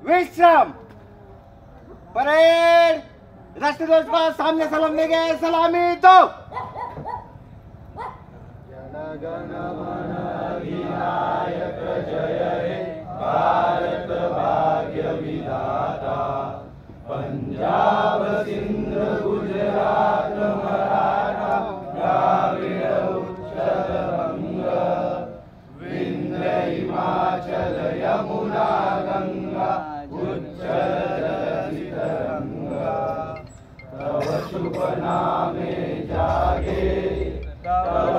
विश्राम। परेड। राष्ट्रध्वज पर सामने सलाम देंगे। सलामी तो जनगण मन अधिनायक जय हे भारत भाग्य विधाता। पंजाब सिंध गुजरात मराठा द्राविड़ उत्कल बंग। विंध्य हिमाचल यमुना गंगा उज्जल जलधि तरंगा। तव शुभ नामे जागे तव